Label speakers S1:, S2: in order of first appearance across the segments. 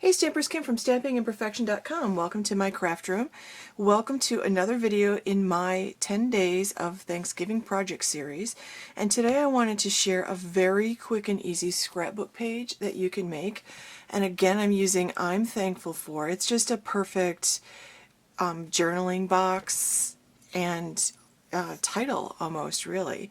S1: Hey Stampers, Kim from stampingimperfection.com. Welcome to my craft room. Welcome to another video in my 10 days of Thanksgiving project series. And today I wanted to share a very quick and easy scrapbook page that you can make. And again, I'm using I'm Thankful For. It's just a perfect journaling box and title almost, really.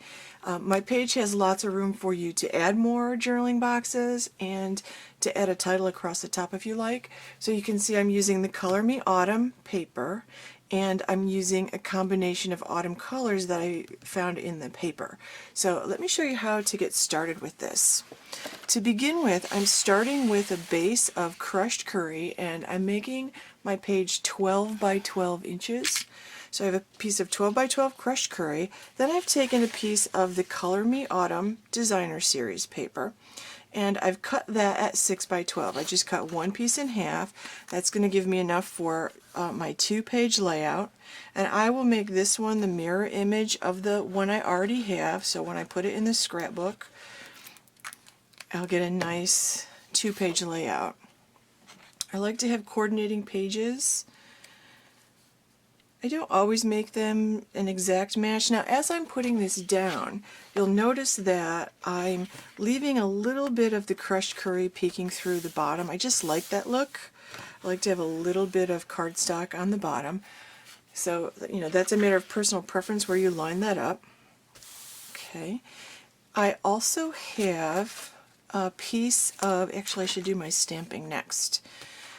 S1: My page has lots of room for you to add more journaling boxes and to add a title across the top if you like. So you can see I'm using the Color Me Autumn paper, and I'm using a combination of autumn colors that I found in the paper. So let me show you how to get started with this. To begin with, I'm starting with a base of crushed curry, and I'm making my page 12 by 12 inches. So I have a piece of 12 by 12 crushed curry. Then I've taken a piece of the Color Me Autumn Designer Series paper, and I've cut that at 6 by 12. I just cut one piece in half. That's going to give me enough for my 2-page layout. And I will make this one the mirror image of the one I already have. So when I put it in the scrapbook, I'll get a nice 2-page layout. I like to have coordinating pages. I don't always make them an exact match. Now, as I'm putting this down, you'll notice that I'm leaving a little bit of the crushed curry peeking through the bottom. I just like that look. I like to have a little bit of cardstock on the bottom. So, you know, that's a matter of personal preference where you line that up. Okay. I also have a piece of, actually I should do my stamping next.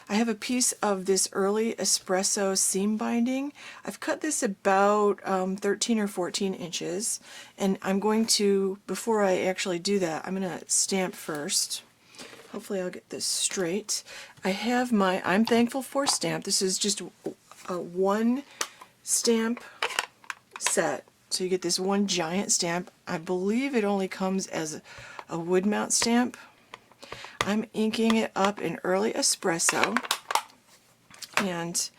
S1: I have a piece of this early espresso seam binding. I've cut this about 13 or 14 inches, and I'm going to, before I actually do that, I'm going to stamp first. Hopefully I'll get this straight. I have my I'm Thankful For stamp. This is just a one stamp set, so you get this one giant stamp. I believe it only comes as a wood mount stamp. I'm inking it up in early espresso, and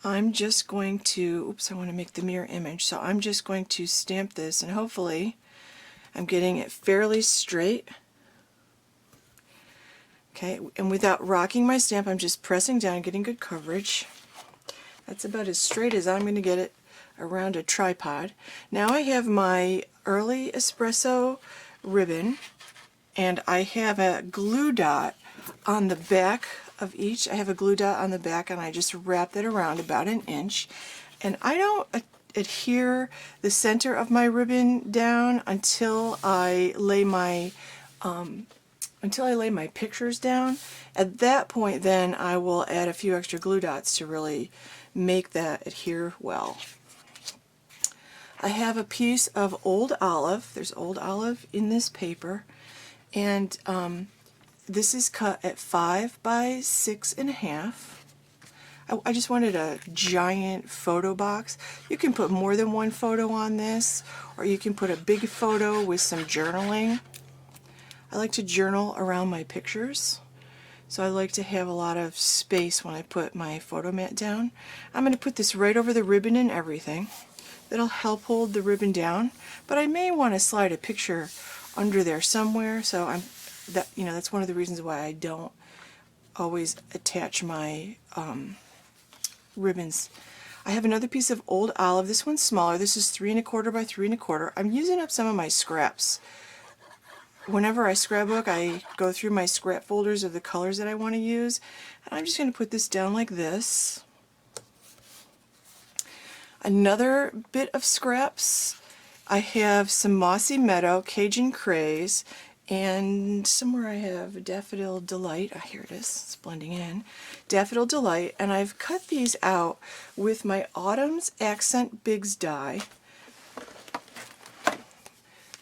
S1: I'm just going to, oops, I want to make the mirror image, so I'm just going to stamp this, and hopefully I'm getting it fairly straight. Okay, and without rocking my stamp, I'm just pressing down, getting good coverage. That's about as straight as I'm going to get it around a tripod. Now I have my early espresso ribbon, and I have a glue dot on the back of each. I have a glue dot on the back, and I just wrap that around about an inch. And I don't adhere the center of my ribbon down until I lay my pictures down. At that point, then I will add a few extra glue dots to really make that adhere well. I have a piece of old olive. There's old olive in this paper. And this is cut at 5 by 6.5. I just wanted a giant photo box. You can put more than one photo on this, or you can put a big photo with some journaling. I like to journal around my pictures, so I like to have a lot of space when I put my photo mat down. I'm going to put this right over the ribbon and everything. That'll help hold the ribbon down, but I may want to slide a picture under there somewhere, so that's one of the reasons why I don't always attach my ribbons. I have another piece of old olive. This one's smaller. This is 3 1/4 by 3 1/4. I'm using up some of my scraps. Whenever I scrapbook, I go through my scrap folders of the colors that I want to use, and I'm just going to put this down like this. Another bit of scraps. I have some Mossy Meadow, Cajun Craze, and somewhere I have Daffodil Delight. Oh, here it is. It's blending in. Daffodil Delight, and I've cut these out with my Autumn's Accent Bigs die.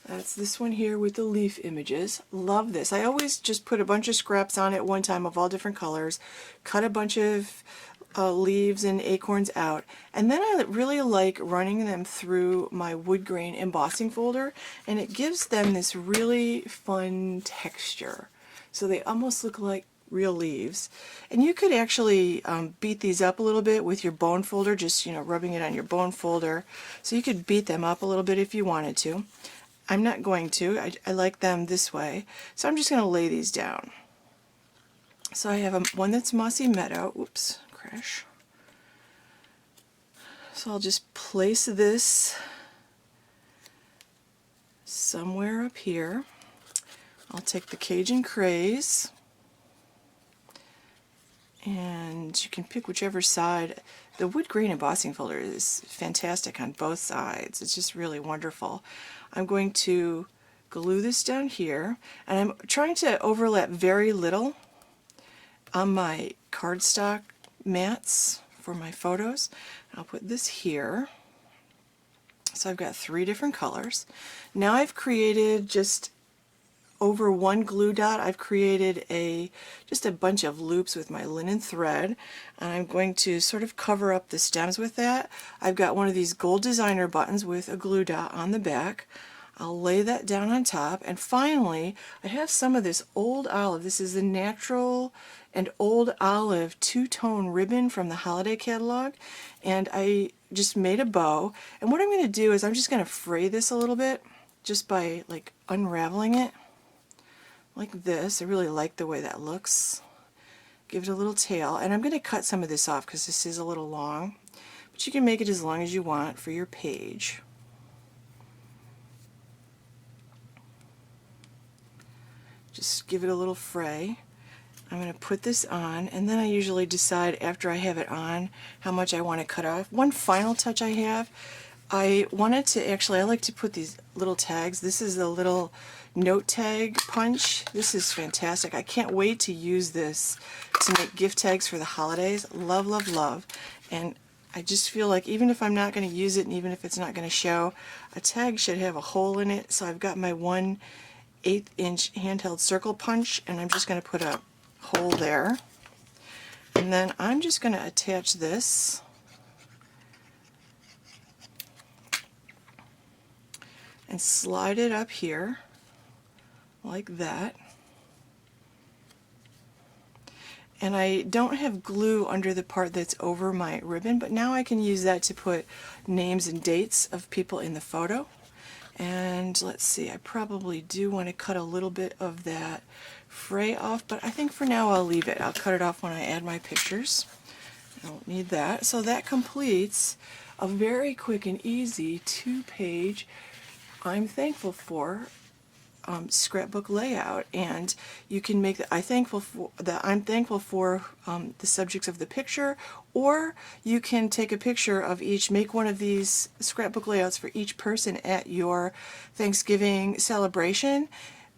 S1: That's this one here with the leaf images. Love this. I always just put a bunch of scraps on at one time of all different colors, cut a bunch of leaves and acorns out, and then I really like running them through my wood grain embossing folder, and it gives them this really fun texture. So they almost look like real leaves. And you could actually beat these up a little bit with your bone folder, just rubbing it on your bone folder. So you could beat them up a little bit if you wanted to. I'm not going to. I like them this way. So I'm just going to lay these down. So I have one that's Mossy Meadow. Oops, crash. So I'll just place this somewhere up here. I'll take the Cajun Craze, and you can pick whichever side. The wood grain embossing folder is fantastic on both sides. It's just really wonderful. I'm going to glue this down here, and I'm trying to overlap very little on my cardstock mats for my photos. I'll put this here. So I've got 3 different colors. Now I've created just over one glue dot, I've created just a bunch of loops with my linen thread, and I'm going to sort of cover up the stems with that. I've got one of these gold designer buttons with a glue dot on the back. I'll lay that down on top, and finally I have some of this old olive. This is the natural and old olive two-tone ribbon from the holiday catalog, and I just made a bow. And what I'm going to do is I'm just going to fray this a little bit just by like unraveling it like this. I really like the way that looks. Give it a little tail, and I'm going to cut some of this off because this is a little long, but you can make it as long as you want for your page. Just give it a little fray. I'm going to put this on, and then I usually decide after I have it on how much I want to cut off. One final touch I have, I wanted to I like to put these little tags. This is a little note tag punch. This is fantastic. I can't wait to use this to make gift tags for the holidays. Love, love, love. And I just feel like even if I'm not going to use it, and even if it's not going to show, a tag should have a hole in it. So I've got my 1/8 inch handheld circle punch, and I'm just going to put a hole there. And then I'm just going to attach this and slide it up here like that. And I don't have glue under the part that's over my ribbon, but now I can use that to put names and dates of people in the photo. And let's see, I probably do want to cut a little bit of that fray off, but I think for now I'll leave it. I'll cut it off when I add my pictures. I don't need that. So that completes a very quick and easy 2-page I'm thankful for scrapbook layout, and you can make the I'm thankful for the subjects of the picture, or you can take a picture of each, make one of these scrapbook layouts for each person at your Thanksgiving celebration,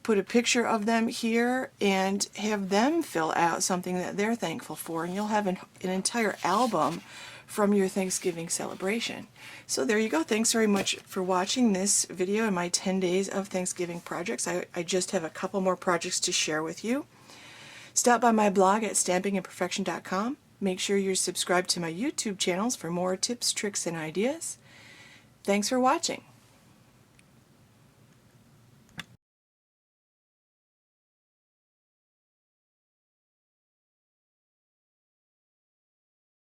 S1: put a picture of them here and have them fill out something that they're thankful for, and you'll have an entire album from your Thanksgiving celebration. So there you go. Thanks very much for watching this video in my 10 days of Thanksgiving projects. I just have a couple more projects to share with you. Stop by my blog at stampingimperfection.com. Make sure you're subscribed to my YouTube channels for more tips, tricks, and ideas. Thanks for watching.